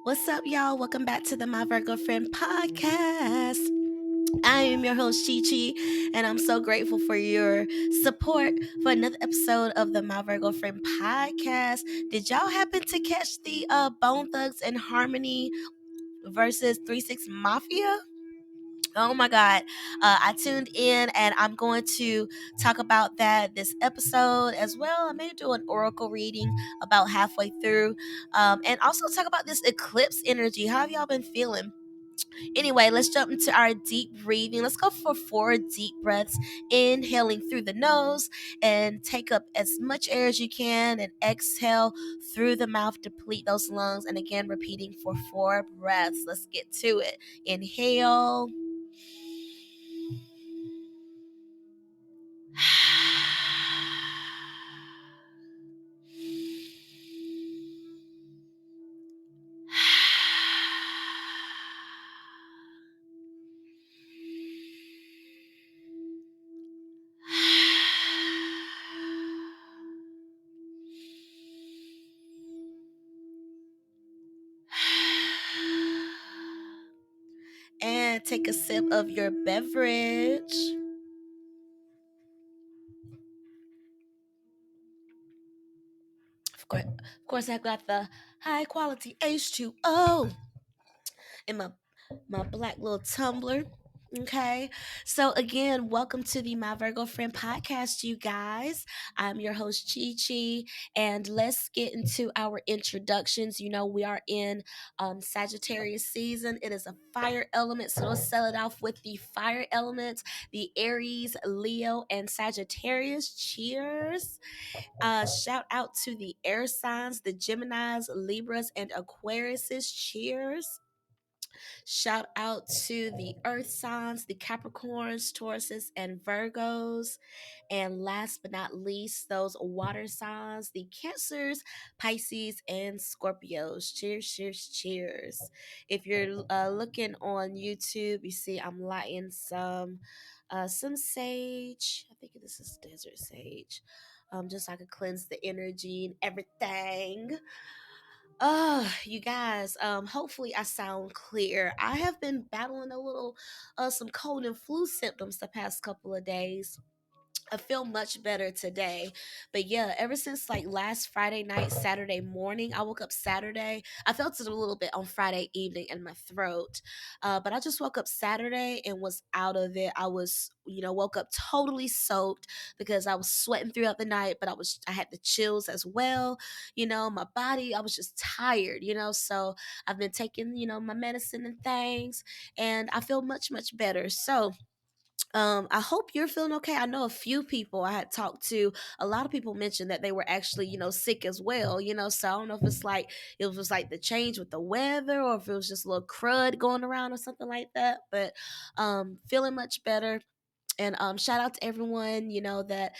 What's up, y'all? Welcome back to the My Virgo Friend podcast. I am your host, Chi, and I'm so grateful for your support for another episode of the My Virgo Friend podcast. Did y'all happen to catch the Bone Thugs and Harmony versus 3-6 Mafia? Oh my God. I tuned in and I'm going to talk about that this episode as well. I may do an oracle reading about halfway through, and also talk about this eclipse energy. How have y'all been feeling? Anyway, let's jump into our deep breathing. Let's go for 4 deep breaths, inhaling through the nose and take up as much air as you can, and exhale through the mouth, deplete those lungs. And again, repeating for 4 breaths. Let's get to it. Inhale. And take a sip of your beverage. Of course, I've got the high quality H2O in my black little tumbler. Okay, so again, welcome to the My Virgo Friend podcast, you guys. I'm your host, Chi, and let's get into our introductions. You know, we are in Sagittarius season. It is a fire element, so let's sell it off with the fire elements, the Aries, Leo, and Sagittarius. Cheers. Shout out to the air signs, the Geminis, Libras, and Aquariuses. Cheers. Shout out to the earth signs, the Capricorns, Tauruses, and Virgos. And last but not least, those water signs, the Cancers, Pisces, and Scorpios. Cheers, cheers, cheers. If you're looking on YouTube, you see I'm lighting some sage. I think this is desert sage. Just so I could cleanse the energy and everything. You guys, hopefully I sound clear. I have been battling a little some cold and flu symptoms the past couple of days. I feel much better today. But yeah, ever since like last Friday night, Saturday morning, I woke up Saturday. I felt it a little bit on Friday evening in my throat. But I just woke up Saturday and was out of it. I was, woke up totally soaked because I was sweating throughout the night, but I had the chills as well. My body, I was just tired, so I've been taking, my medicine and things, and I feel much, much better. So, I hope you're feeling okay. I know a few people I had talked to, a lot of people mentioned that they were actually, sick as well, so I don't know if it was like the change with the weather, or if it was just a little crud going around or something like that. But feeling much better. And shout out to everyone, that,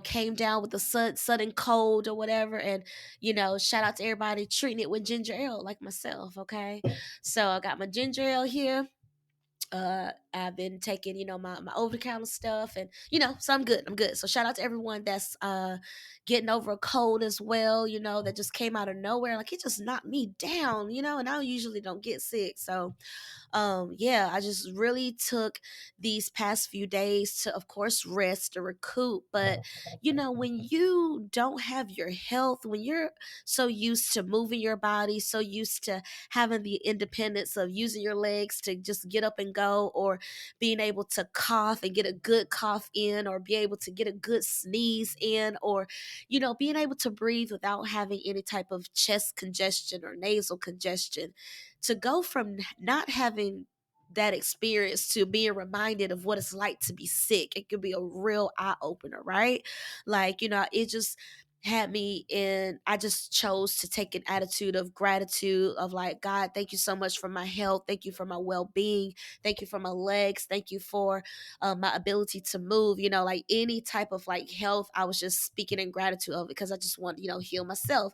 came down with the sudden cold or whatever. And, shout out to everybody treating it with ginger ale like myself, okay? So I got my ginger ale here. I've been taking, my over the counter stuff, and so I'm good. So shout out to everyone that's getting over a cold as well, that just came out of nowhere. Like, it just knocked me down, and I usually don't get sick. So yeah, I just really took these past few days to, of course, rest or recoup. But when you don't have your health, when you're so used to moving your body, so used to having the independence of using your legs to just get up and go, or being able to cough and get a good cough in, or be able to get a good sneeze in, or being able to breathe without having any type of chest congestion or nasal congestion, to go from not having that experience to being reminded of what it's like to be sick, it could be a real eye opener, right? Like, it just, had me in, I just chose to take an attitude of gratitude of like, God, thank you so much for my health, thank you for my well-being, thank you for my legs, thank you for my ability to move, like any type of like health. I was just speaking in gratitude of it because I just want, heal myself.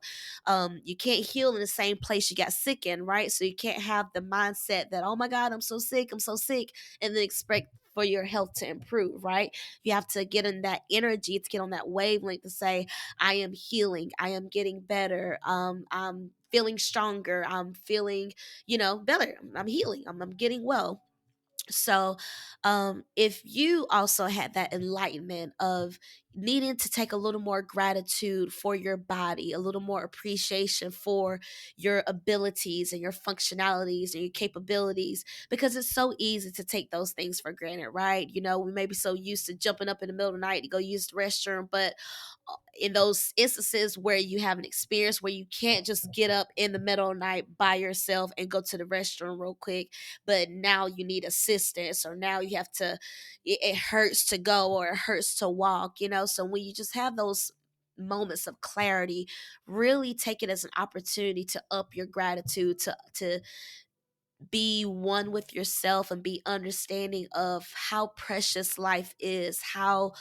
You can't heal in the same place you got sick in, right? So you can't have the mindset that, oh my God, I'm so sick, I'm so sick, and then expect for your health to improve, right? You have to get in that energy, to get on that wavelength to say, I am healing, I am getting better, I'm feeling stronger, I'm feeling, better, I'm healing, I'm getting well. So, if you also had that enlightenment of needing to take a little more gratitude for your body, a little more appreciation for your abilities and your functionalities and your capabilities, because it's so easy to take those things for granted, right? We may be so used to jumping up in the middle of the night to go use the restroom, but in those instances where you have an experience where you can't just get up in the middle of the night by yourself and go to the restroom real quick, but now you need assistance, or now you have to, it hurts to go or it hurts to walk, so when you just have those moments of clarity, really take it as an opportunity to up your gratitude, to be one with yourself and be understanding of how precious life is, how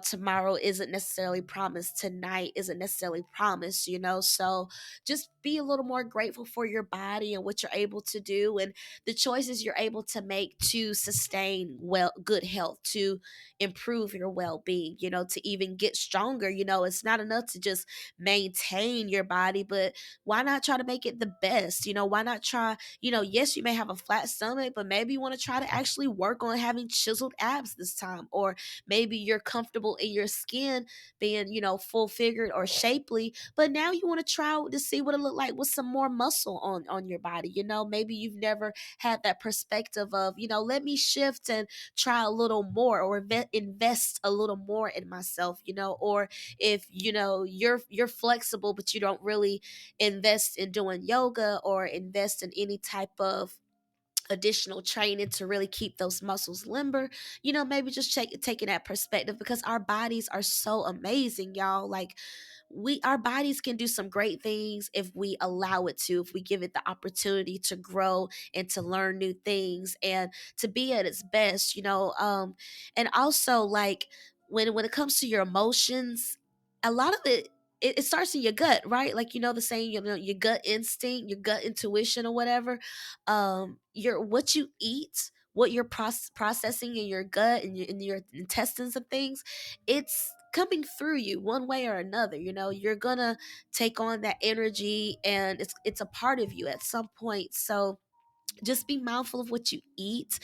tomorrow isn't necessarily promised, tonight isn't necessarily promised, so just be a little more grateful for your body and what you're able to do and the choices you're able to make to sustain good health, to improve your well-being, to even get stronger. It's not enough to just maintain your body, but why not try to make it the best? Why not try, yes, you may have a flat stomach, but maybe you want to try to actually work on having chiseled abs this time. Or maybe you're comfortable in your skin being, full figured or shapely, but now you want to try to see what it look like with some more muscle on your body. Maybe you've never had that perspective of, let me shift and try a little more, or invest a little more in myself, or if you're flexible but you don't really invest in doing yoga or invest in any type of additional training to really keep those muscles limber, maybe just taking that perspective, because our bodies are so amazing, y'all. Like, our bodies can do some great things if we allow it to, if we give it the opportunity to grow and to learn new things and to be at its best, and also, like, when it comes to your emotions, a lot of it starts in your gut, right? Like, the saying, your gut instinct, your gut intuition, or whatever. Your what you eat, what you're processing in your gut and in your intestines and things, it's coming through you one way or another. You're gonna take on that energy, and it's a part of you at some point. So just be mindful of what you eat.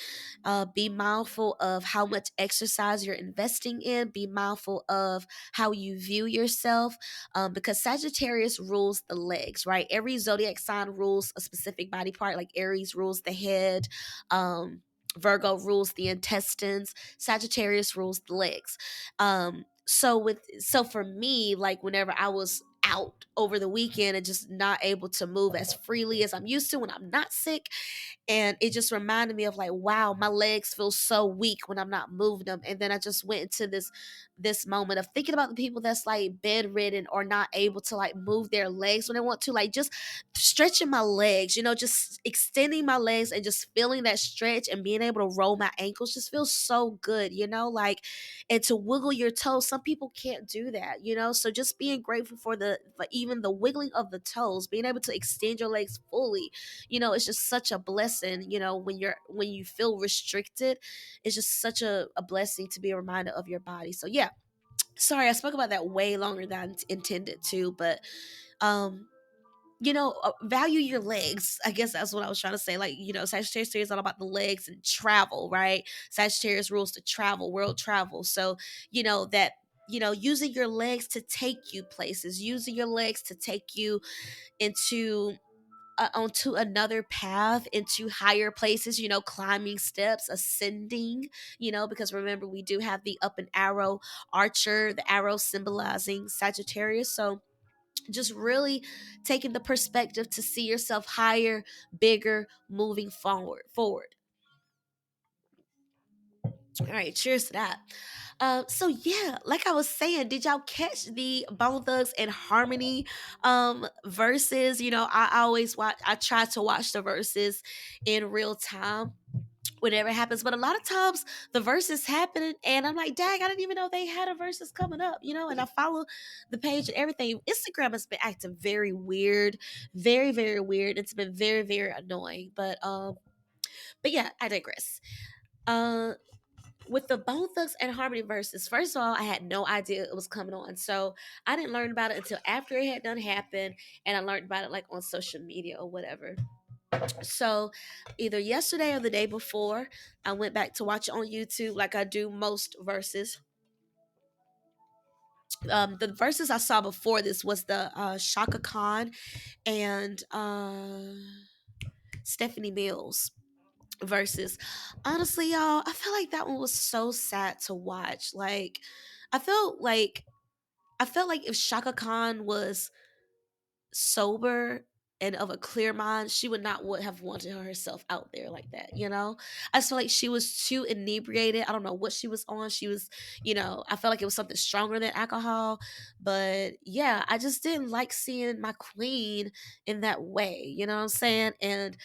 Be mindful of how much exercise you're investing in. Be mindful of how you view yourself, because Sagittarius rules the legs, right? Every zodiac sign rules a specific body part. Like Aries rules the head, Virgo rules the intestines, Sagittarius rules the legs. So for me, like, whenever I was out over the weekend and just not able to move as freely as I'm used to when I'm not sick, and it just reminded me of, like, wow, my legs feel so weak when I'm not moving them. And then I just went into this moment of thinking about the people that's like bedridden or not able to like move their legs when they want to, like just stretching my legs, just extending my legs and just feeling that stretch and being able to roll my ankles just feels so good, like, and to wiggle your toes. Some people can't do that, so just being grateful for even the wiggling of the toes, being able to extend your legs fully, it's just such a blessing. When you feel restricted, it's just such a blessing to be a reminder of your body. So yeah, sorry, I spoke about that way longer than I intended to, but um value your legs. I guess that's what I was trying to say. Like, Sagittarius is all about the legs and travel, right? Sagittarius rules to travel, world travel. So, that, using your legs to take you places, using your legs to take you into onto another path, into higher places, climbing steps, ascending, because remember, we do have the up and arrow archer, the arrow symbolizing Sagittarius. So just really taking the perspective to see yourself higher, bigger, moving forward. All right, cheers to that. So yeah, like I was saying, did y'all catch the Bone Thugs and Harmony verses? You know, I always watch. I try to watch the verses in real time whenever it happens. But a lot of times the verses happen and I'm like, dang, I didn't even know they had a verses coming up, you know, and I follow the page and everything. Instagram has been acting very weird, very, very weird. It's been very, very annoying. But yeah, I digress. Uh with the Bone Thugs and Harmony verses, first of all, I had no idea it was coming on. So I didn't learn about it until after it had done happen, and I learned about it like on social media or whatever. So either yesterday or the day before, I went back to watch it on YouTube like I do most verses. The verses I saw before this was the Shaka Khan and Stephanie Mills verses. Honestly, y'all, I feel like that one was so sad to watch. Like, I felt like I felt like if Shaka Khan was sober and of a clear mind, she would not would have wanted herself out there like that, you know? I just feel like she was too inebriated. I don't know what she was on. She was, you know, I felt like it was something stronger than alcohol. But yeah, I just didn't like seeing my queen in that way, you know what I'm saying? And,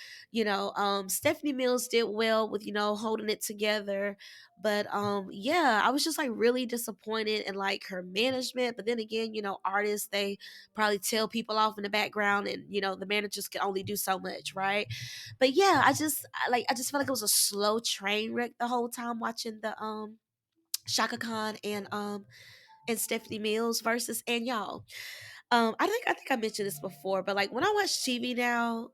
Stephanie Mills did well with, holding it together. But yeah, I was just like really disappointed in like her management. But then again, artists, they probably tell people off in the background, and the managers can only do so much, right? But yeah, I just felt like it was a slow train wreck the whole time watching the Shaka Khan and Stephanie Mills versus. And y'all, I think I mentioned this before, but like when I watch TV now,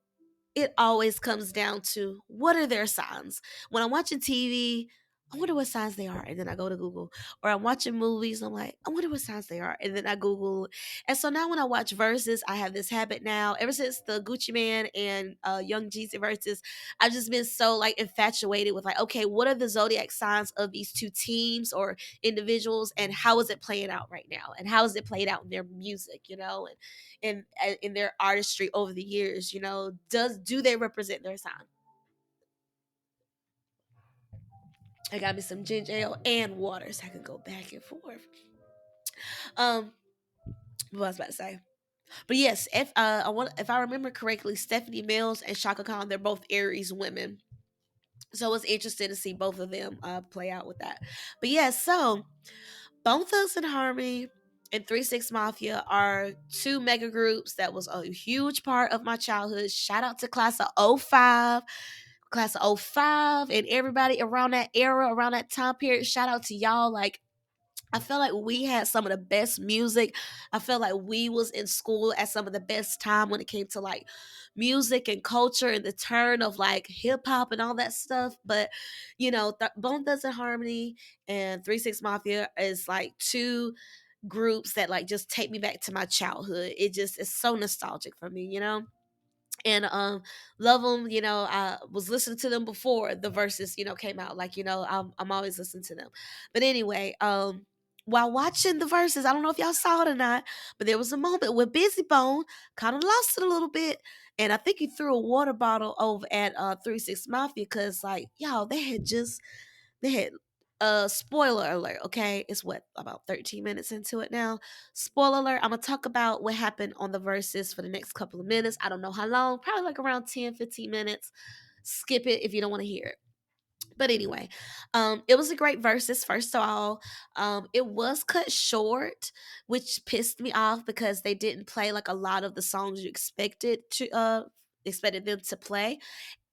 it always comes down to what are their signs. When I'm watching TV, I wonder what signs they are, and then I go to Google. Or I'm watching movies, I'm like, I wonder what signs they are, and then I Google. And so now when I watch verses, I have this habit now. Ever since the Gucci Man and Young Jeezy verses, I've just been so like infatuated with like, okay, what are the zodiac signs of these two teams or individuals, and how is it playing out right now, and how is it played out in their music, in their artistry over the years, do they represent their sign? I got me some ginger ale and water so I can go back and forth. um what was I about to say? But yes, if I remember correctly, Stephanie Mills and Shaka Khan, they're both Aries women, so it's interesting to see both of them play out with that. But yeah, so Bone Thugs and Harmony and 3 6 Mafia are two mega groups that was a huge part of my childhood. Shout out to class of '05, and everybody around that era, around that time period. Shout out to y'all. Like, I feel like we had some of the best music. I feel like we was in school at some of the best time when it came to like music and culture and the turn of like hip hop and all that stuff. But Bone Thugs and Harmony and 3 6 Mafia is like two groups that like just take me back to my childhood. It just is so nostalgic for me. And love them. I was listening to them before the verses came out. Like, I'm always listening to them. But anyway, while watching the verses, I don't know if y'all saw it or not, but there was a moment where Bizzy Bone kind of lost it a little bit, and I think he threw a water bottle over at 3 6 Mafia, because like, y'all, they had spoiler alert. Okay, it's what, about 13 minutes into it now. Spoiler alert, I'm gonna talk about what happened on the verses for the next couple of minutes. I don't know how long, probably like around 10-15 minutes. Skip it if you don't want to hear it. But anyway, it was a great verses. First of all, it was cut short, which pissed me off because they didn't play like a lot of the songs you expected them to play.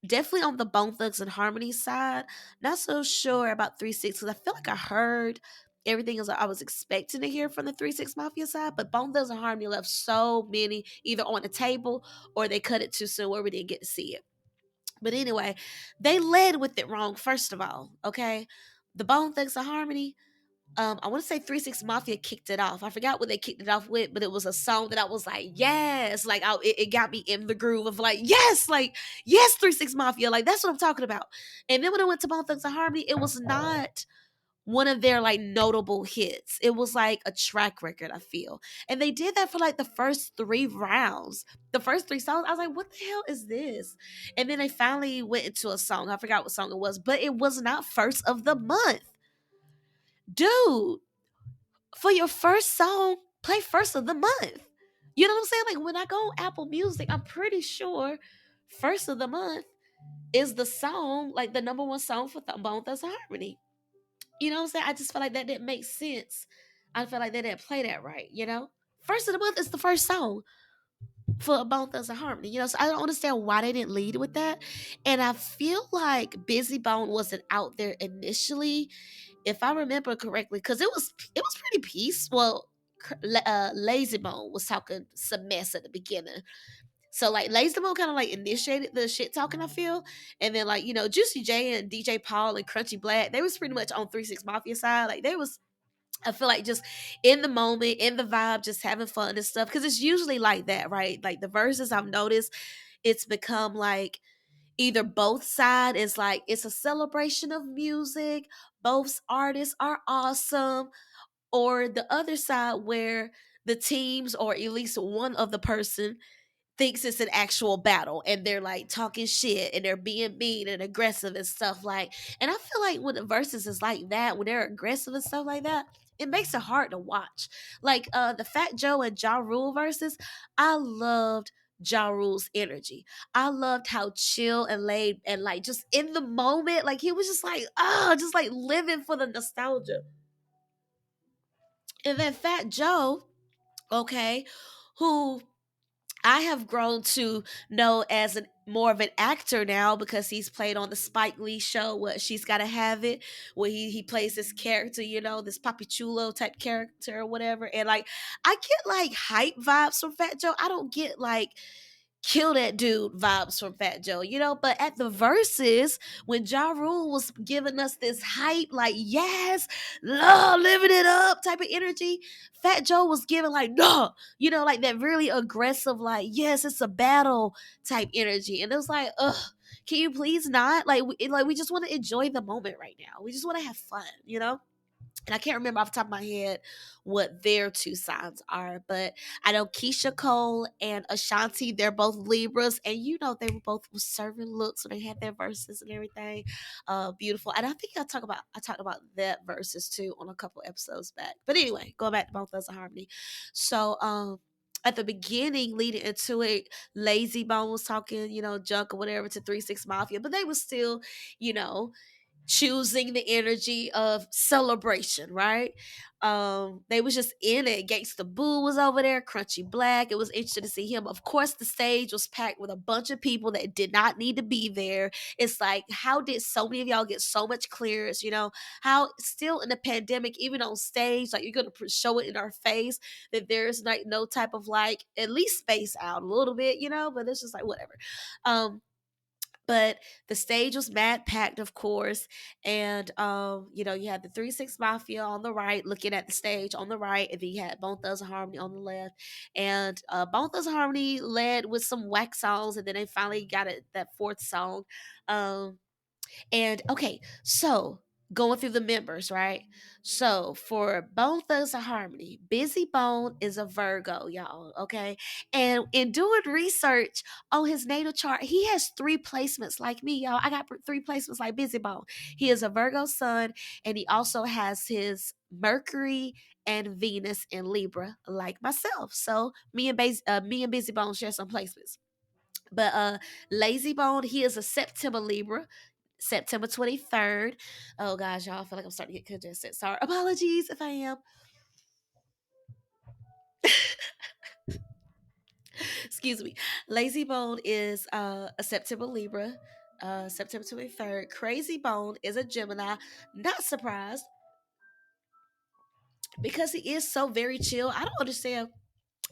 Definitely on the Bone Thugs and Harmony side. Not so sure about 3 6, because I feel like I heard everything as I was expecting to hear from the 3 6 Mafia side, but Bone Thugs and Harmony left so many either on the table or they cut it too soon where we didn't get to see it. But anyway, they led with it wrong, first of all, okay? The Bone Thugs and Harmony, I want to say 3 6 Mafia kicked it off. I forgot what they kicked it off with, but it was a song that I was like, yes, like it got me in the groove of like, yes, 3 6 Mafia, like that's what I'm talking about. And then when I went to Bone Thugs and Harmony, it was not one of their like notable hits. It was like a track record, I feel. And they did that for like the first 3 rounds. The first 3 songs, I was like, what the hell is this? And then they finally went into a song. I forgot what song it was, but it was not first of the month. dude, for your first song, play first of the month. You know what I'm saying? Like when I go on Apple Music, I'm pretty sure first of the month is the song, like the number one song for Bone Thugs and Harmony. You know what I'm saying? I just feel like that didn't make sense. I feel like they didn't play that right, you know? First of the month is the first song for Bone Thugs and Harmony, you know? So I don't understand why they didn't lead with that. And I feel like Bizzy Bone wasn't out there initially, if I remember correctly, because it was pretty peaceful. Well, Lazy Bone was talking some mess at the beginning. So like Lazy Bone kind of like initiated the shit talking, I feel. And then like, Juicy J and DJ Paul and Crunchy Black, they was pretty much on 3 6 Mafia side. Like they was, I feel like, just in the moment, in the vibe, just having fun and stuff. Because it's usually like that, right? Like the verses, I've noticed, it's become like either both side is like it's a celebration of music, both artists are awesome, or the other side where the teams or at least one of the person thinks it's an actual battle and they're like talking shit and they're being mean and aggressive and stuff like. And I feel like when the verses is like that, when they're aggressive and stuff like that, it makes it hard to watch. Like the Fat Joe and Ja Rule verses, I loved Ja Rule's energy. I loved how chill and laid and like just in the moment, like he was just like, just like living for the nostalgia. And then Fat Joe, okay, who I have grown to know as more of an actor now because he's played on the Spike Lee show, What She's Gotta Have It, where he plays this character, this Papi Chulo type character or whatever. And like I get like hype vibes from Fat Joe. I don't get like kill that dude vibes from Fat Joe, But at the verses, when Ja Rule was giving us this hype, like, yes, love, living it up type of energy, Fat Joe was giving like, no, like that really aggressive, like, yes, it's a battle type energy. And it was like, ugh, can you please not? Like we just want to enjoy the moment right now. We just want to have fun. And I can't remember off the top of my head what their two signs are, but I know Keisha Cole and Ashanti, they're both Libras, and they were both serving looks, so they had their verses and everything. Beautiful. And I think I talked about that verses too on a couple episodes back. But anyway, going back to both those Harmony. So at the beginning, leading into it, Lazy Bone was talking, junk or whatever to 3 6 Mafia, but they was still, you know, choosing the energy of celebration, right? They was just in it. Gangsta Boo was over there, Crunchy Black. It was interesting to see him. Of course, the stage was packed with a bunch of people that did not need to be there. It's like, how did so many of y'all get so much clearance? How still in the pandemic, even on stage, like you're gonna show it in our face that there's like no type of like at least space out a little bit, but it's just like whatever. But the stage was mad packed, of course, and you had the 3 6 Mafia on the right, looking at the stage on the right, and then you had Bone Thugs and Harmony on the left, and Bone Thugs and Harmony led with some whack songs, and then they finally got it that fourth song. Um, and okay, so going through the members, right? So for Bone Thugs and Harmony, Bizzy Bone is a Virgo, y'all. Okay, and in doing research on his natal chart, he has 3 placements like me, y'all. I got 3 placements like Bizzy Bone. He is a Virgo sun, and he also has his Mercury and Venus in Libra, like myself. So me and Bizzy Bone share some placements. But Lazy Bone, he is a September Libra, September 23rd. Oh gosh, y'all, I feel like I'm starting to get congested. Sorry. Apologies if I am. Excuse me. Lazy Bone is a September Libra, September 23rd. Crazy Bone is a Gemini. Not surprised because he is so very chill. I don't understand.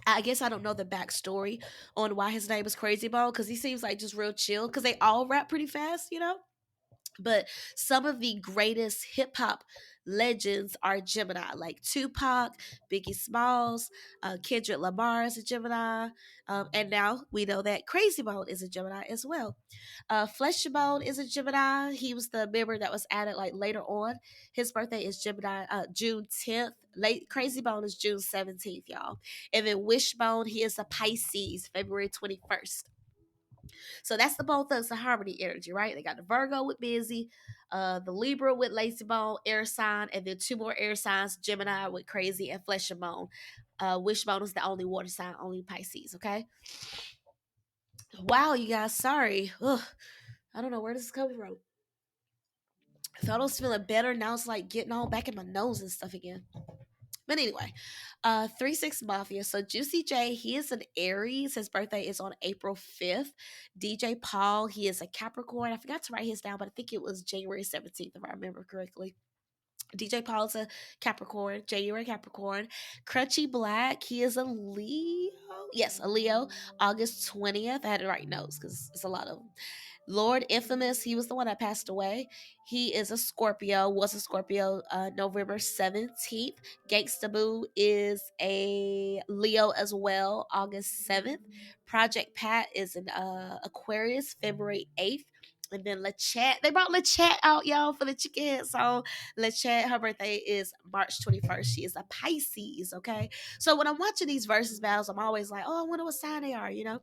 I guess I don't know the backstory on why his name is Crazy Bone because he seems like just real chill because they all rap pretty fast. But some of the greatest hip hop legends are Gemini, like Tupac, Biggie Smalls, Kendrick Lamar is a Gemini, and now we know that Crazy Bone is a Gemini as well. Flesh Bone is a Gemini. He was the member that was added like later on. His birthday is Gemini, June 10th. Late Crazy Bone is June 17th, y'all. And then Wishbone, he is a Pisces, February 21st. So that's the Bone Thugs and Harmony energy, right? They got the Virgo with Bizzy, the Libra with Lazy Bone, air sign, and then two more air signs, Gemini with Crazy and Flesh and Bone. Wishbone is the only water sign, only Pisces, okay? Wow, you guys, sorry. Ugh, I don't know where this is coming from. I thought I was feeling better. Now it's like getting all back in my nose and stuff again. But anyway, 3 6 Mafia. So Juicy J, he is an Aries. His birthday is on April 5th. DJ Paul, he is a Capricorn. I forgot to write his down, but I think it was January 17th, if I remember correctly. DJ Paul's a Capricorn, January Capricorn. Crunchy Black, he is a Leo. Yes, a Leo. August 20th. I had to write notes because it's a lot of them. Lord Infamous, he was the one that passed away. He is a Scorpio, was a Scorpio, November 17th. Gangsta Boo is a Leo as well, August 7th. Project Pat is an Aquarius, February 8th. And then LaChat, they brought LaChat out, y'all, for the chicken head song. LaChat, her birthday is March 21st. She is a Pisces, okay? So when I'm watching these versus battles, I'm always like, oh, I wonder what sign they are, you know?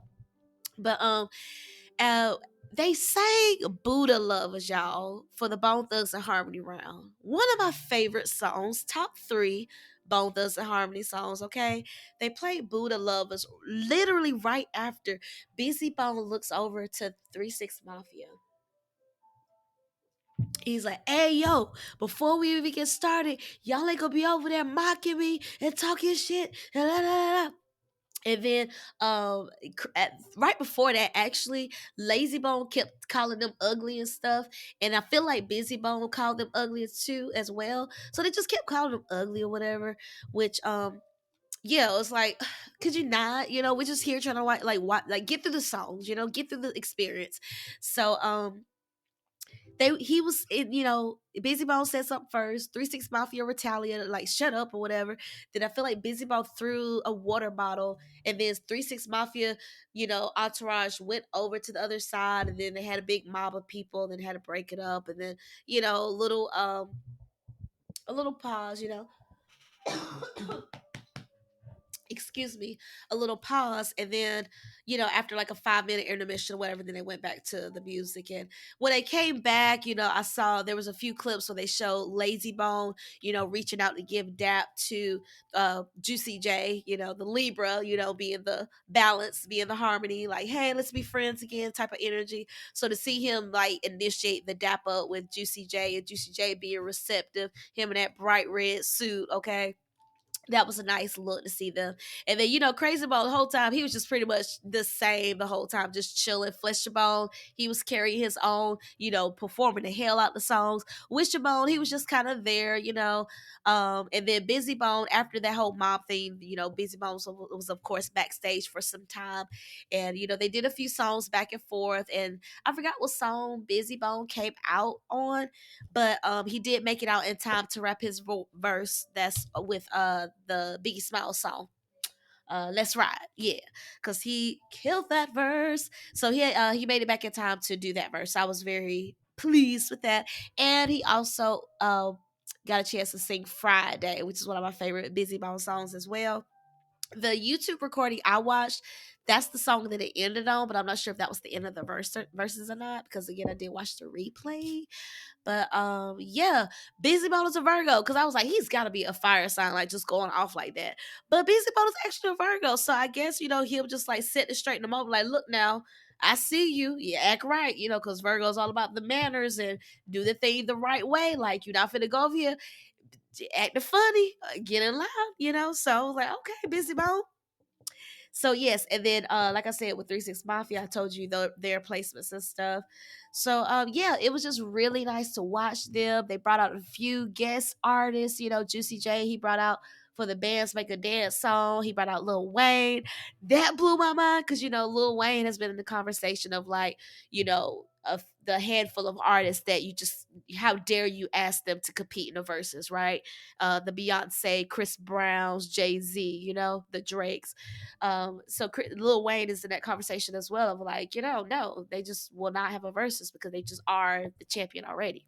But uh, they sang Buddha Lovers, y'all, for the Bone Thugs and Harmony round. One of my favorite songs, top three Bone Thugs and Harmony songs, okay? They played Buddha Lovers literally right after Bizzy Bone looks over to 3 6 Mafia. He's like, hey, yo, before we even get started, y'all ain't gonna be over there mocking me and talking shit. And, la, la, la, la. And then right before that, actually, Lazy Bone kept calling them ugly and stuff. And I feel like Bizzy Bone called them ugly too as well. So they just kept calling them ugly or whatever. Which yeah, it was like, could you not? You know, we're just here trying to like get through the songs, you know, get through the experience. So he was in, you know, Bizzy Bone said something first. 3 6 Mafia retaliated, like shut up or whatever. Then I feel like Bizzy Bone threw a water bottle, and then 3 6 Mafia, you know, entourage went over to the other side, and then they had a big mob of people, and then had to break it up, and then you know, a little pause, you know. Excuse me, a little pause, and then you know, after like a 5 minute intermission or whatever, then they went back to the music. And when they came back, you know, I saw there was a few clips where they showed Lazy Bone, you know, reaching out to give dap to Juicy J, you know, the Libra, you know, being the balance, being the harmony, like, hey, let's be friends again type of energy. So to see him like initiate the dap up with Juicy J, and Juicy J being receptive, him in that bright red suit, okay, that was a nice look to see them. And then, you know, Crazy Bone, the whole time, he was just pretty much the same the whole time, just chilling. Flesh Bone, he was carrying his own, you know, performing the hell out the songs. Bone, he was just kind of there, you know. And then Bizzy Bone, after that whole mob thing, you know, Bizzy Bone was of course backstage for some time. And, you know, they did a few songs back and forth. And I forgot what song Bizzy Bone came out on, but he did make it out in time to rap his verse that's with the Biggie Smiles song. Let's ride, yeah, because he killed that verse. So he made it back in time to do that verse. I was very pleased with that, and he also got a chance to sing Friday, which is one of my favorite Bizzy Bone songs as well. The YouTube recording I watched, that's the song that it ended on, but I'm not sure if that was the end of the verses or not, because again, I did watch the replay. But yeah, Bizzy Bone is a Virgo, because I was like, he's got to be a fire sign, like just going off like that. But Bizzy Bone is actually a Virgo, so I guess, you know, he'll just like set it straight in the moment, like, look now, I see you, you act right, you know, because Virgo is all about the manners and do the thing the right way. Like, you're not finna go over here acting funny, getting loud, you know. So I was like, okay, Bizzy Bone. So yes, and then like I said with 3 6 Mafia, I told you their placements and stuff. So yeah, it was just really nice to watch them. They brought out a few guest artists, you know, Juicy J, he brought out for the Bands Make a Dance song. He brought out Lil Wayne. That blew my mind because, you know, Lil Wayne has been in the conversation of like, you know, of the handful of artists that you just, how dare you ask them to compete in the verses, right? The Beyonce, Chris Browns, Jay-Z, you know, the Drakes. So Lil Wayne is in that conversation as well of like, you know, no, they just will not have a versus because they just are the champion already.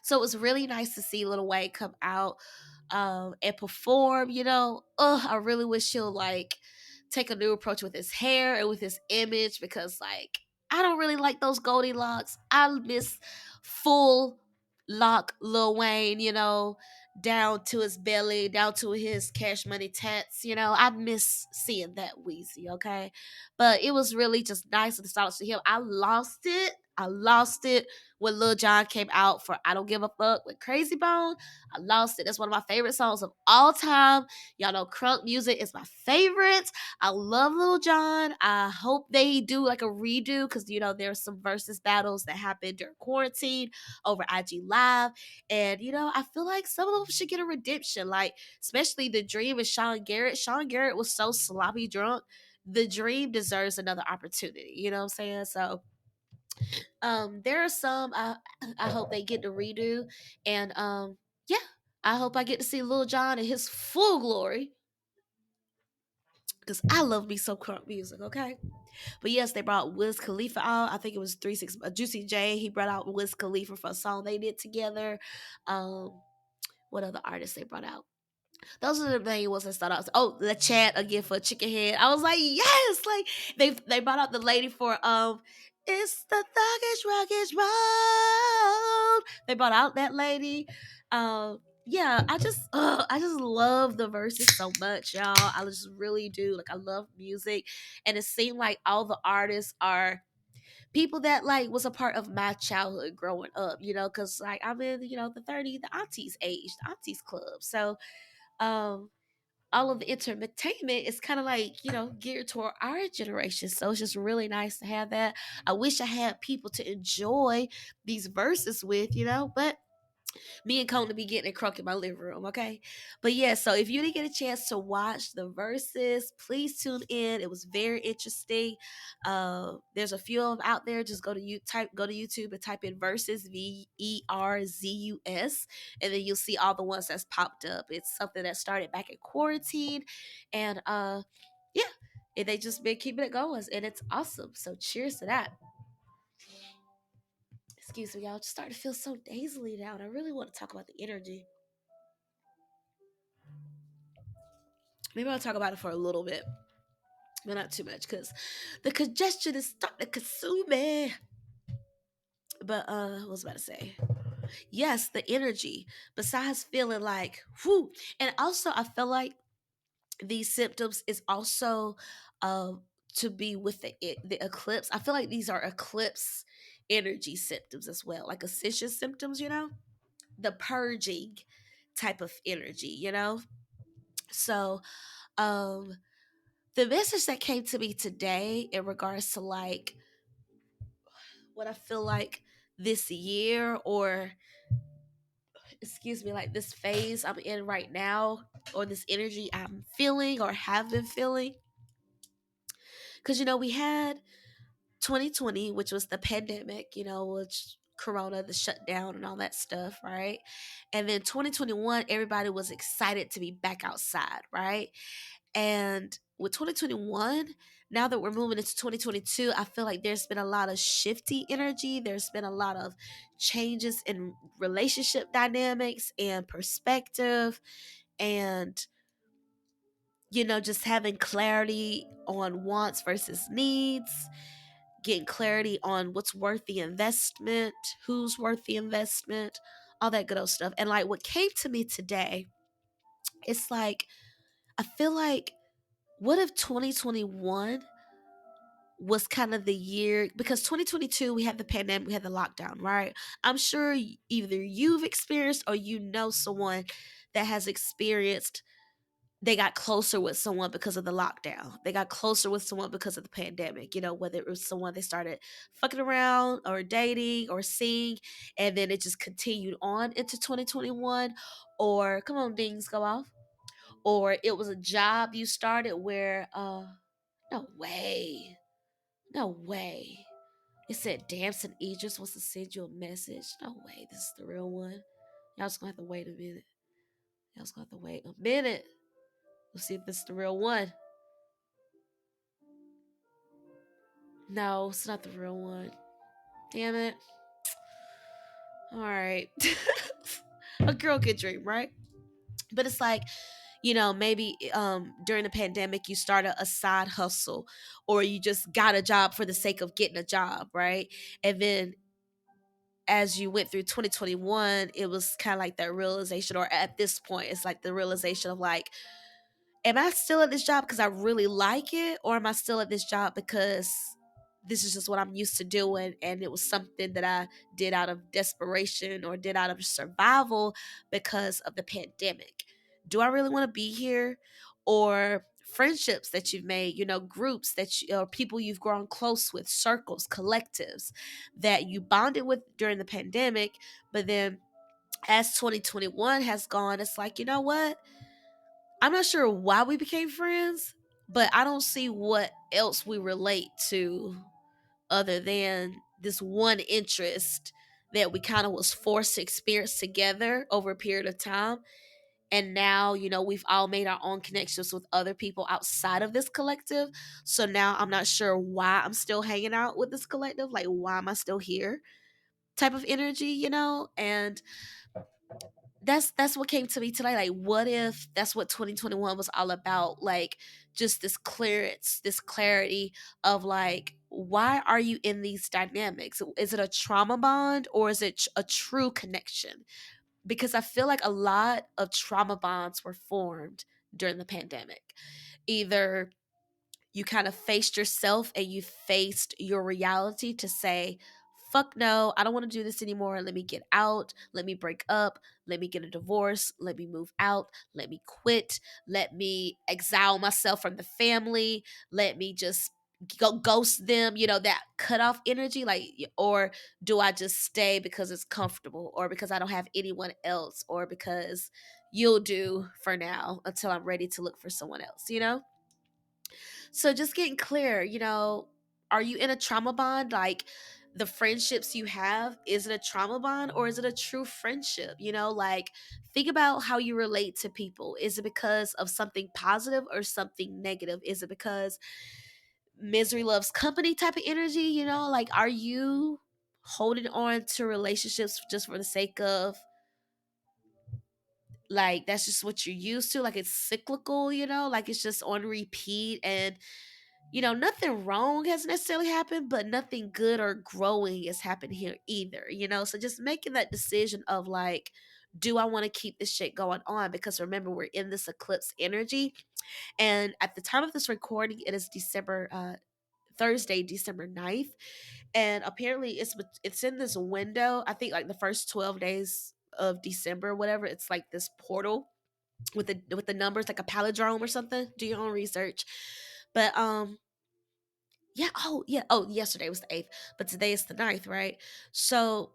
So it was really nice to see Lil Wayne come out and perform, you know. I really wish he'll like take a new approach with his hair and with his image, because like I don't really like those Goldilocks. I miss full lock Lil Wayne, down to his belly, down to his Cash Money tats. I miss seeing that Weezy, okay? But it was really just nice and nostalgic to him. I lost it. I lost it when Lil Jon came out for I Don't Give a Fuck with Crazy Bone. I lost it. That's one of my favorite songs of all time. Y'all know crunk music is my favorite. I love Lil Jon. I hope they do like a redo, because there's some versus battles that happened during quarantine over IG Live. And I feel like some of them should get a redemption. Like, especially The Dream and Sean Garrett. Sean Garrett was so sloppy drunk. The Dream deserves another opportunity. You know what I'm saying? So there are some I hope they get to redo. And yeah, I hope I get to see Lil Jon in his full glory, because I love me some crunk music, okay? But yes, they brought Wiz Khalifa out. I think it was 36 Juicy J. He brought out Wiz Khalifa for a song they did together. Um, what other artists they brought out? Those are the main ones that start out. Oh, the chat again for Chicken Head. I was like, yes, like they brought out the lady for it's the thuggish ruggish road. They brought out that lady. Yeah, I just love the verses so much, y'all. I just really do. Like, I love music, and it seemed like all the artists are people that like was a part of my childhood growing up, because like I'm in, the aunties age, the aunties club. So um all of the entertainment is kind of like, geared toward our generation. So it's just really nice to have that. I wish I had people to enjoy these verses with, but me and Kona be getting it crunk in my living room, okay? But yeah, so if you didn't get a chance to watch the verses, please tune in. It was very interesting. There's a few of them out there. Just go to YouTube and type in verses VERZUS, and then you'll see all the ones that's popped up. It's something that started back in quarantine, and yeah, and they just been keeping it going, and it's awesome. So cheers to that. Excuse me, y'all. Just starting to feel so dazily now, and I really want to talk about the energy. Maybe I'll talk about it for a little bit, but not too much, because the congestion is starting to consume me. But what was I about to say? Yes, the energy. Besides feeling like whoo, and also I feel like these symptoms is also uh to be with the eclipse. I feel like these are eclipse energy symptoms as well, like ascension symptoms. The purging type of energy. So um the message that came to me today in regards to like what I feel like this year, or excuse me, like this phase I'm in right now, or this energy I'm feeling or have been feeling. Because, we had 2020, which was the pandemic, which Corona, the shutdown, and all that stuff, right? And then 2021, everybody was excited to be back outside, right? And with 2021, now that we're moving into 2022, I feel like there's been a lot of shifty energy. There's been a lot of changes in relationship dynamics and perspective, and, just having clarity on wants versus needs, getting clarity on what's worth the investment, who's worth the investment, all that good old stuff. And like what came to me today, it's like, I feel like, what if 2021 was kind of the year, because 2022 we had the pandemic, we had the lockdown, right? I'm sure either you've experienced or someone that has experienced, they got closer with someone because of the lockdown. They got closer with someone because of the pandemic, whether it was someone they started fucking around or dating or seeing, and then it just continued on into 2021. Or come on, dings, go off. Or it was a job you started where no way. No way. It said Damson Idris wants to send you a message. No way, this is the real one. Y'all just gonna have to wait a minute. Y'all just gonna have to wait a minute. We'll see if this is the real one. No, it's not the real one. Damn it. Alright. A girl could dream, right? But it's like, maybe during the pandemic you started a side hustle, or you just got a job for the sake of getting a job, right? And then as you went through 2021, it was kind of like that realization, or at this point it's like the realization of like, am I still at this job because I really like it, or am I still at this job because this is just what I'm used to doing, and it was something that I did out of desperation or did out of survival because of the pandemic? Do I really want to be here? Or friendships that you've made, groups that or people you've grown close with, circles, collectives that you bonded with during the pandemic, but then as 2021 has gone, it's like, you know what? I'm not sure why we became friends, but I don't see what else we relate to other than this one interest that we kind of was forced to experience together over a period of time. And now, we've all made our own connections with other people outside of this collective. So now I'm not sure why I'm still hanging out with this collective. Like, why am I still here? Type of energy, And that's what came to me today. Like, what if that's what 2021 was all about? Like, just this clearance, this clarity of like, why are you in these dynamics? Is it a trauma bond, or is it a true connection? Because I feel like a lot of trauma bonds were formed during the pandemic. Either you kind of faced yourself and you faced your reality to say, fuck no, I don't want to do this anymore. Let me get out. Let me break up. Let me get a divorce. Let me move out. Let me quit. Let me exile myself from the family. Let me just go ghost them, that cutoff energy. Like, or do I just stay because it's comfortable, or because I don't have anyone else, or because you'll do for now until I'm ready to look for someone else? So just getting clear, are you in a trauma bond? Like, the friendships you have, is it a trauma bond, or is it a true friendship? Like, think about how you relate to people. Is it because of something positive or something negative? Is it because misery loves company type of energy? Like, are you holding on to relationships just for the sake of, like, that's just what you're used to, like it's cyclical, like it's just on repeat, and nothing wrong has necessarily happened, but nothing good or growing has happened here either. So just making that decision of like, do I want to keep this shit going on? Because remember, we're in this eclipse energy. And at the time of this recording, it is Thursday, December 9th. And apparently it's in this window, I think like the first 12 days of December, whatever. It's like this portal with the numbers, like a palindrome or something. Do your own research. But yeah, yesterday was the 8th, but today is the 9th, right? So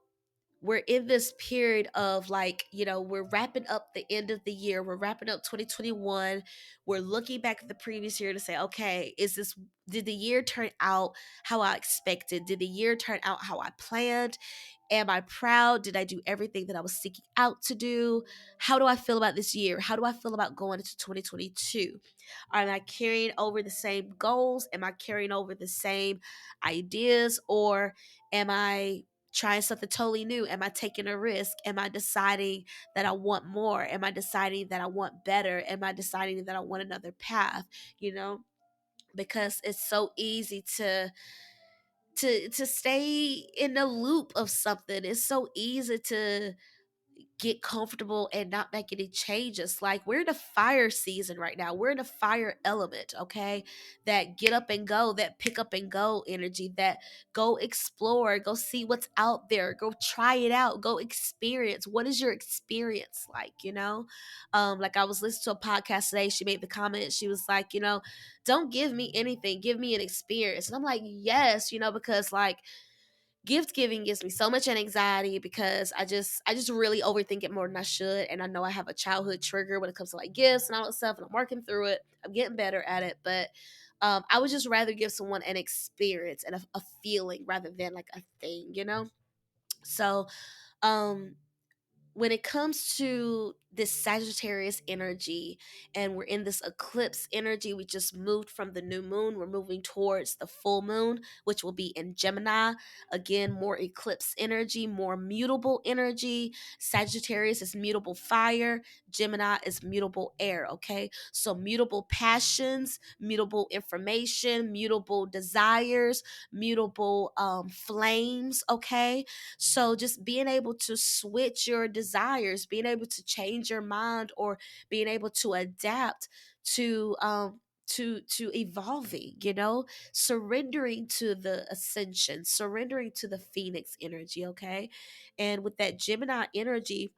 we're in this period of like, we're wrapping up the end of the year. We're wrapping up 2021. We're looking back at the previous year to say, okay, did the year turn out how I expected? Did the year turn out how I planned? Am I proud? Did I do everything that I was seeking out to do? How do I feel about this year? How do I feel about going into 2022? Am I carrying over the same goals? Am I carrying over the same ideas? Or am I trying something totally new? Am I taking a risk? Am I deciding that I want more? Am I deciding that I want better? Am I deciding that I want another path? Because it's so easy to stay in the loop of something. It's so easy to get comfortable and not make any changes. Like, we're in a fire season right now. We're in a fire element, okay? That get up and go, that pick up and go energy, that go explore, go see what's out there, go try it out, go experience. What is your experience like? Like, I was listening to a podcast today. She made the comment. She was like, don't give me anything, give me an experience. And I'm like, yes, because like, gift giving gives me so much anxiety because I just really overthink it more than I should. And I know I have a childhood trigger when it comes to like gifts and all that stuff, and I'm working through it. I'm getting better at it. But I would just rather give someone an experience and a feeling rather than like a thing. So um when it comes to this Sagittarius energy, and we're in this eclipse energy. We just moved from the new moon. We're moving towards the full moon, which will be in Gemini. Again, more eclipse energy, more mutable energy. Sagittarius is mutable fire, Gemini is mutable air, okay? So mutable passions, mutable information, mutable desires, mutable flames, okay? So just being able to switch your desires, being able to change your mind, or being able to adapt to to evolving, surrendering to the ascension, surrendering to the phoenix energy, okay? And with that Gemini energy,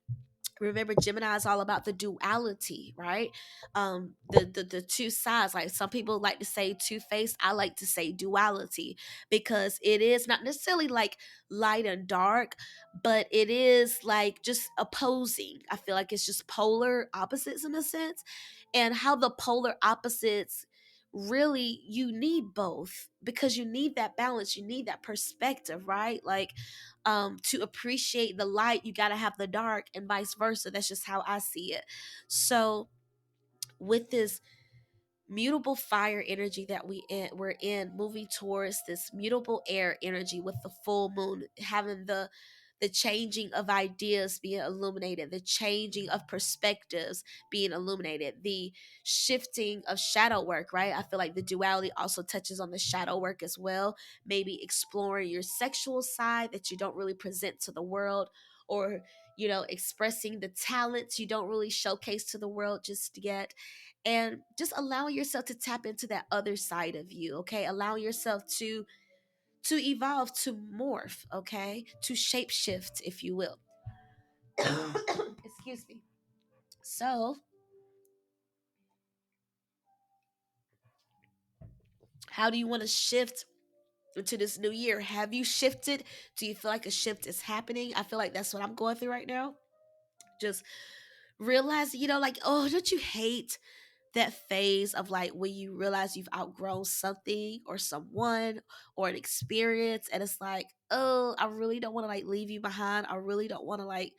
remember Gemini is all about the duality, right? The two sides. Like some people like to say two-faced, I like to say duality, because it is not necessarily like light and dark, but it is like just opposing. I feel like it's just polar opposites in a sense, and how the polar opposites, really, you need both, because you need that balance, you need that perspective, right? Like, to appreciate the light, you got to have the dark, and vice versa. That's just how I see it. So with this mutable fire energy that we're in, moving towards this mutable air energy with the full moon, having the changing of ideas being illuminated, the changing of perspectives being illuminated, the shifting of shadow work, right? I feel like the duality also touches on the shadow work as well. Maybe exploring your sexual side that you don't really present to the world, or expressing the talents you don't really showcase to the world just yet, and just allowing yourself to tap into that other side of you, okay? Allowing yourself to evolve, to morph, okay? To shapeshift, if you will. Excuse me. So, how do you want to shift into this new year? Have you shifted? Do you feel like a shift is happening? I feel like that's what I'm going through right now. Just realize, like, oh, don't you hate that phase of like when you realize you've outgrown something or someone or an experience, and it's like, oh, I really don't want to like leave you behind. I really don't want to like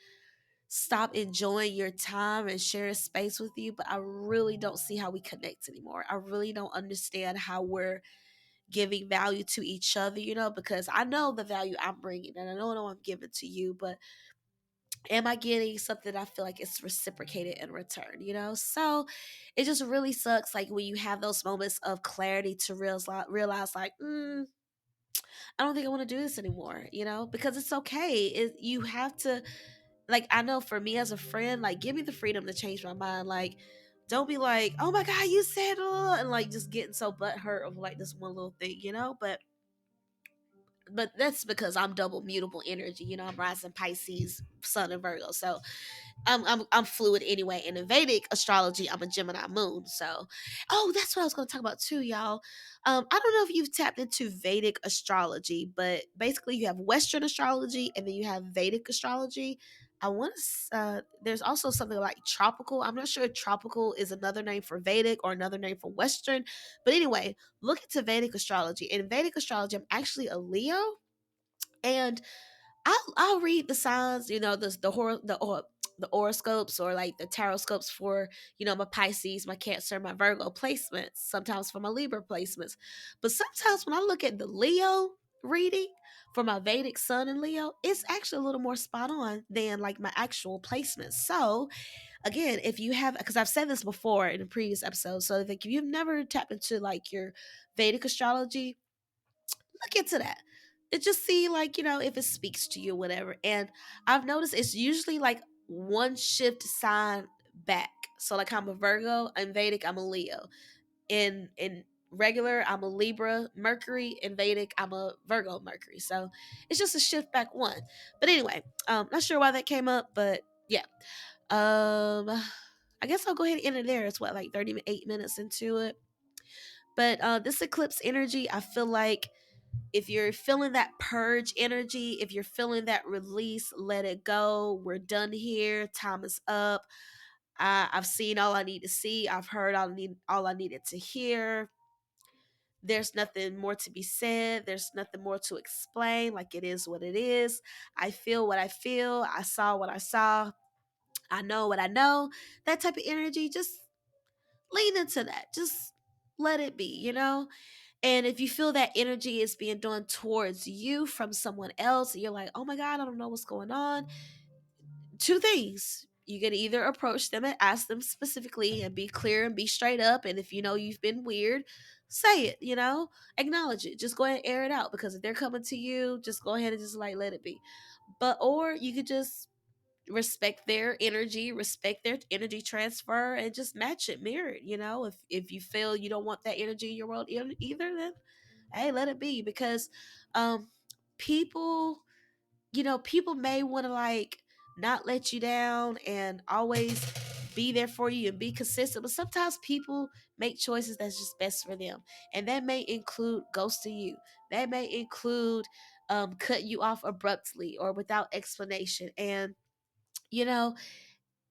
stop enjoying your time and share a space with you, but I really don't see how we connect anymore. I really don't understand how we're giving value to each other, because I know the value I'm bringing, and I know I'm giving to you, but am I getting something I feel like it's reciprocated in return, So it just really sucks, like, when you have those moments of clarity to realize like, I don't think I want to do this anymore, because it's okay. You have to, like, I know for me as a friend, like, give me the freedom to change my mind. Like, don't be like, oh my God, you said, and like just getting so butthurt of like this one little thing, but that's because I'm double mutable energy, I'm rising Pisces, Sun, and Virgo. So I'm fluid anyway. And in Vedic astrology, I'm a Gemini moon. So, oh, that's what I was going to talk about too, y'all. I don't know if you've tapped into Vedic astrology, but basically you have Western astrology and then you have Vedic astrology. I want to. There's also something like tropical. I'm not sure if tropical is another name for Vedic or another name for Western, but anyway, look into Vedic astrology. In Vedic astrology, I'm actually a Leo, and I'll read the signs, the horoscopes, or like the tarot scopes for my Pisces, my Cancer, my Virgo placements. Sometimes for my Libra placements, but sometimes when I look at the Leo reading for my Vedic Sun and Leo, it's actually a little more spot on than like my actual placements. So again, if you have, because I've said this before in a previous episode, so if you've never tapped into like your Vedic astrology, look into that and just see, like, if it speaks to you or whatever. And I've noticed it's usually like one shift sign back. So like I'm a Virgo, in Vedic I'm a Leo. In regular I'm a Libra Mercury, in Vedic I'm a Virgo Mercury. So it's just a shift back one. But anyway, not sure why that came up, but yeah. um I guess I'll go ahead and end it there. It's what, like 38 minutes into it. But this eclipse energy, I feel like if you're feeling that purge energy, if you're feeling that release, let it go. We're done here. Time is up. I've seen all I need to see. I've heard all I needed to hear. There's nothing more to be said. There's nothing more to explain. Like, it is what it is. I feel what I feel. I saw what I saw. I know what I know. That type of energy, just lean into that. Just let it be, you know? And if you feel that energy is being done towards you from someone else, and you're like, oh my God, I don't know what's going on. Two things. You can either approach them and ask them specifically and be clear and be straight up. And if you know you've been weird, say it, you know, acknowledge it. Just go ahead and air it out, because if they're coming to you, just go ahead and just like let it be. But, or you could just respect their energy, respect their energy transfer, and just match it, mirror it. You know, if you feel you don't want that energy in your world either, then hey, let it be. Because um people, you know, people may want to like not let you down and always be there for you and be consistent, but sometimes people make choices that's just best for them, and that may include ghosting you. That may include cutting you off abruptly or without explanation. And you know,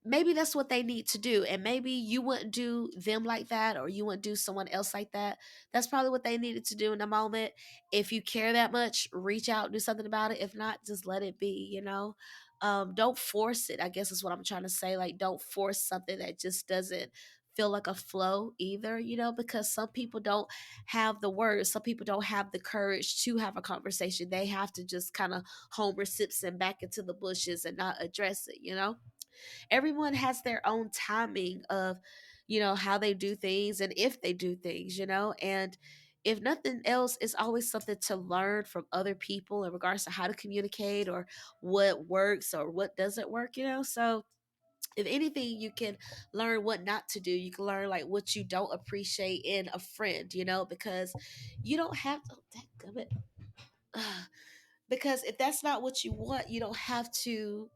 maybe that's what they need to do, and maybe you wouldn't do them like that, or you wouldn't do someone else like that. That's probably what they needed to do in the moment. If you care that much, reach out, do something about it. If not, just let it be, you know. Don't force it, I guess is what I'm trying to say. Like, don't force something that just doesn't feel like a flow either, you know, because some people don't have the words, some people don't have the courage to have a conversation. They have to just kind of homer Simpson back into the bushes and not address it, you know. Everyone has their own timing of, you know, how they do things and if they do things, you know. And if nothing else, it's always something to learn from other people in regards to how to communicate or what works or what doesn't work, you know. So if anything, you can learn what not to do. You can learn like what you don't appreciate in a friend, you know, because you don't have to, oh, it. Because if that's not what you want, you don't have to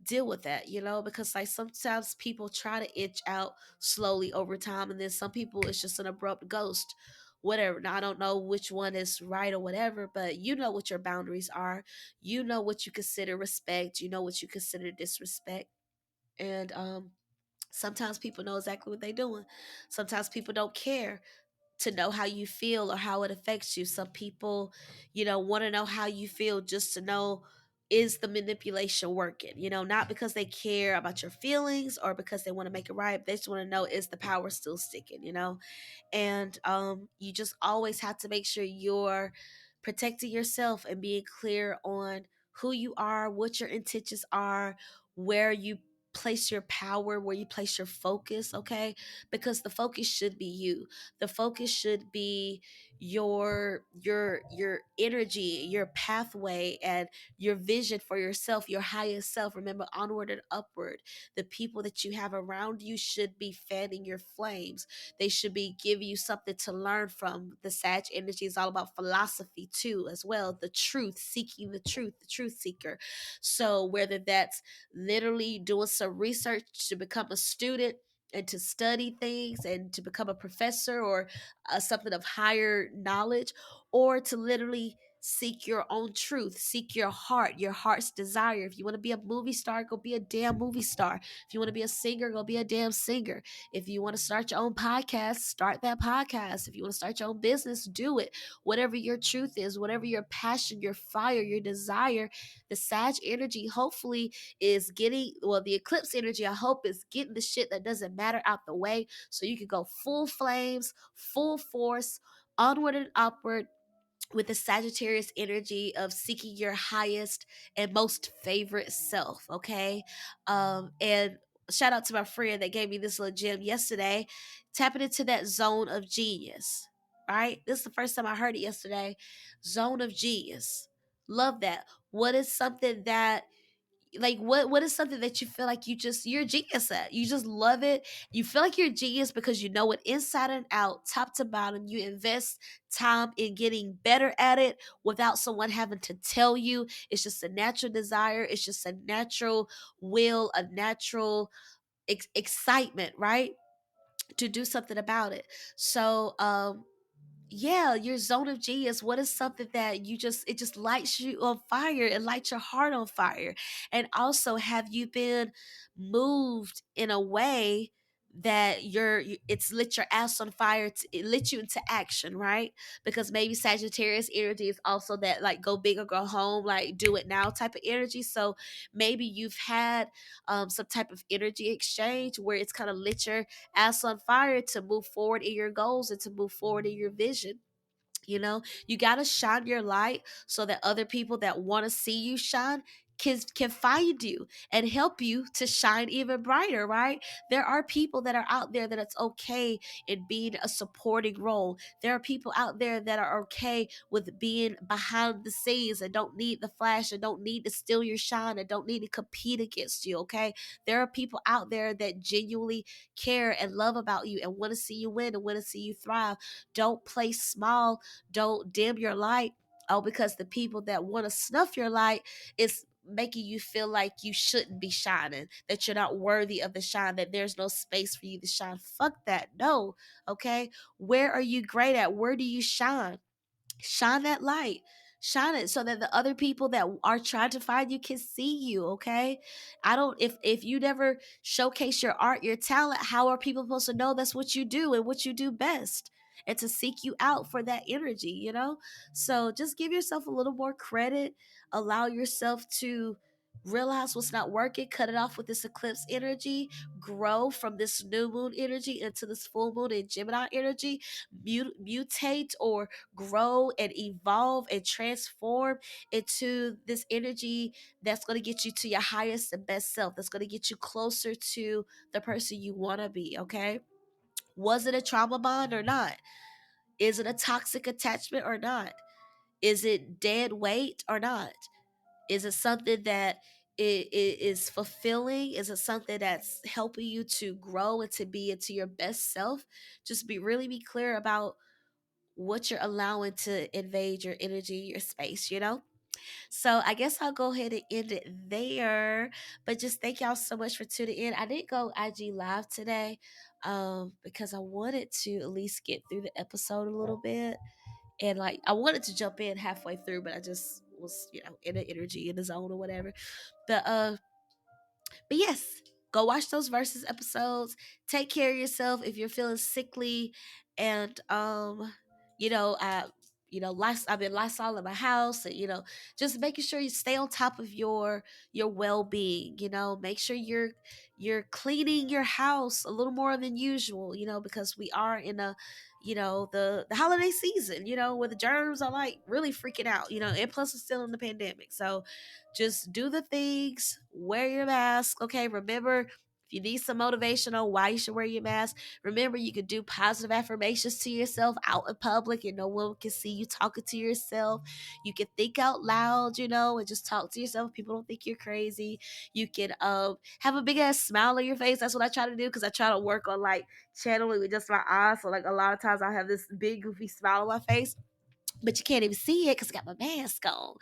deal with that, you know, because like sometimes people try to inch out slowly over time, and then some people it's just an abrupt ghost, whatever. Now I don't know which one is right or whatever, but you know what your boundaries are. You know what you consider respect, you know what you consider disrespect. And sometimes people know exactly what they're doing. Sometimes people don't care to know how you feel or how it affects you. Some people, you know, want to know how you feel just to know, is the manipulation working? You know, not because they care about your feelings or because they want to make it right. They just want to know, is the power still sticking, you know? And you just always have to make sure you're protecting yourself and being clear on who you are, what your intentions are, where you place your power, where you place your focus, okay? Because the focus should be you. The focus should be your energy, your pathway, and your vision for yourself, your highest self. Remember, onward and upward. The people that you have around you should be fanning your flames. They should be giving you something to learn from. The Sag energy is all about philosophy too, as well. The truth, seeking the truth seeker. So whether that's literally doing some research to become a student and to study things and to become a professor or something of higher knowledge, or to literally seek your own truth, seek your heart's desire. If you want to be a movie star, go be a damn movie star. If you want to be a singer, go be a damn singer. If you want to start your own podcast, start that podcast. If you want to start your own business, do it. Whatever your truth is, whatever your passion, your fire, your desire, the Sag energy hopefully is getting, well, the Eclipse energy, I hope, is getting the shit that doesn't matter out the way so you can go full flames, full force, onward and upward with the Sagittarius energy of seeking your highest and most favorite self, okay? And shout out to my friend that gave me this little gem yesterday, tapping into that zone of genius, right? This is the first time I heard it yesterday. Zone of genius. Love that. What is something that, like, what is something that you feel like you're a genius at? You just love it. You feel like you're a genius because you know it inside and out, top to bottom. You invest time in getting better at it without someone having to tell you. It's just a natural desire. It's just a natural will, a natural excitement, right? To do something about it. So yeah, your zone of genius, what is something that you just, it just lights you on fire, it lights your heart on fire? And also, have you been moved in a way that it's lit your ass on fire, it lit you into action, right? Because maybe Sagittarius energy is also that like go big or go home, like do it now type of energy. So maybe you've had some type of energy exchange where it's kind of lit your ass on fire to move forward in your goals and to move forward in your vision. You know, you got to shine your light so that other people that want to see you shine can find you and help you to shine even brighter, right? There are people that are out there that it's okay in being a supporting role. There are people out there that are okay with being behind the scenes and don't need the flash and don't need to steal your shine and don't need to compete against you, okay? There are people out there that genuinely care and love about you and want to see you win and want to see you thrive. Don't play small, don't dim your light. Oh, because the people that want to snuff your light is making you feel like you shouldn't be shining, that you're not worthy of the shine, that there's no space for you to shine. Fuck that. No. Okay. Where are you great at? Where do you shine? Shine that light. Shine it so that the other people that are trying to find you can see you. Okay. I don't, if you never showcase your art, your talent, how are people supposed to know that's what you do and what you do best, and to seek you out for that energy, you know? So just give yourself a little more credit. Allow yourself to realize what's not working, cut it off with this eclipse energy, grow from this new moon energy into this full moon and Gemini energy, mutate or grow and evolve and transform into this energy that's going to get you to your highest and best self, that's going to get you closer to the person you want to be. Okay, was it a trauma bond or not? Is it a toxic attachment or not? Is it dead weight or not? Is it something that is fulfilling? Is it something that's helping you to grow and to be into your best self? Just be clear about what you're allowing to invade your energy, your space, you know? So I guess I'll go ahead and end it there. But just thank y'all so much for tuning in. I didn't go IG live today because I wanted to at least get through the episode a little bit. And like I wanted to jump in halfway through, but I just was, you know, in the energy, in the zone or whatever. But but yes, go watch those versus episodes. Take care of yourself if you're feeling sickly, and you know, I've been Lysol in my house, and just making sure you stay on top of your well being. You know, make sure you're cleaning your house a little more than usual. You know, because we are in a the holiday season. You know, where the germs are like really freaking out. You know, and plus we're still in the pandemic, so just do the things, wear your mask. Okay, remember, if you need some motivation on why you should wear your mask, remember you can do positive affirmations to yourself out in public and no one can see you talking to yourself. You can think out loud, and just talk to yourself. People don't think you're crazy. You can have a big ass smile on your face. That's what I try to do, because I try to work on like channeling with just my eyes. So like a lot of times I have this big goofy smile on my face, but you can't even see it because I got my mask on,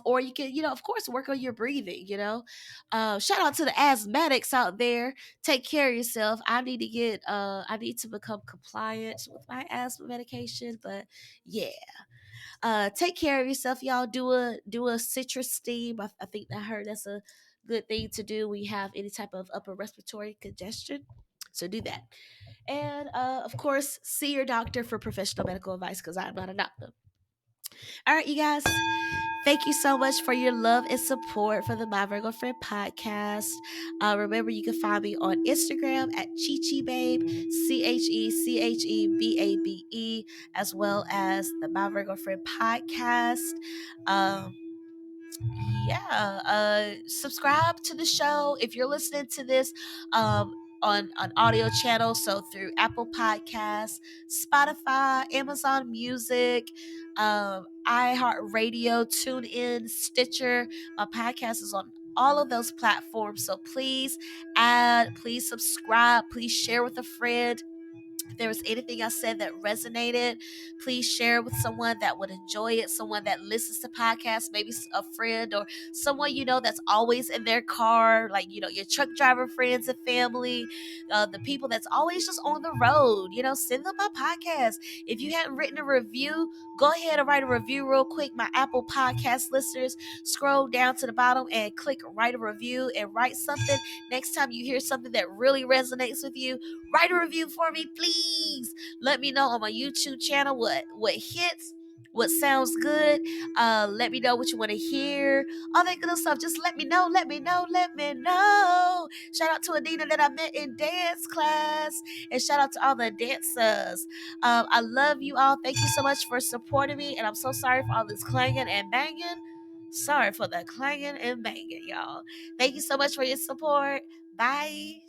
or you can, of course, work on your breathing, shout out to the asthmatics out there. Take care of yourself. I need to become compliant with my asthma medication, but yeah, take care of yourself, y'all. Do a citrus steam. I think I heard that's a good thing to do when you have any type of upper respiratory congestion, so do that. And of course, see your doctor for professional medical advice, because I'm not a doctor. All right, you guys. Thank you so much for your love and support for the My Virgo Friend podcast. Remember, you can find me on Instagram at CheCheBabe, CheCheBabe, as well as the My Virgo Friend podcast. Um, yeah, subscribe to the show if you're listening to this on an audio channel, so through Apple Podcasts, Spotify, Amazon Music, iHeartRadio, TuneIn, Stitcher. My podcast is on all of those platforms, so please subscribe, please share with a friend. If there was anything I said that resonated, please share it with someone that would enjoy it, someone that listens to podcasts, maybe a friend or someone you know that's always in their car, like, you know, your truck driver friends and family, the people that's always just on the road. You know, send them my podcast. If you haven't written a review, go ahead and write a review real quick. My Apple Podcast listeners, scroll down to the bottom and click write a review and write something. Next time you hear something that really resonates with you, write a review for me, please. Let me know on my YouTube channel what hits, what sounds good. Let me know what you want to hear, all that good stuff. Just let me know, let me know, let me know. Shout out to Adina that I met in dance class, and shout out to all the dancers. I love you all. Thank you so much for supporting me, and I'm so sorry for all this clanging and banging. Sorry for the clanging and banging, y'all. Thank you so much for your support. Bye.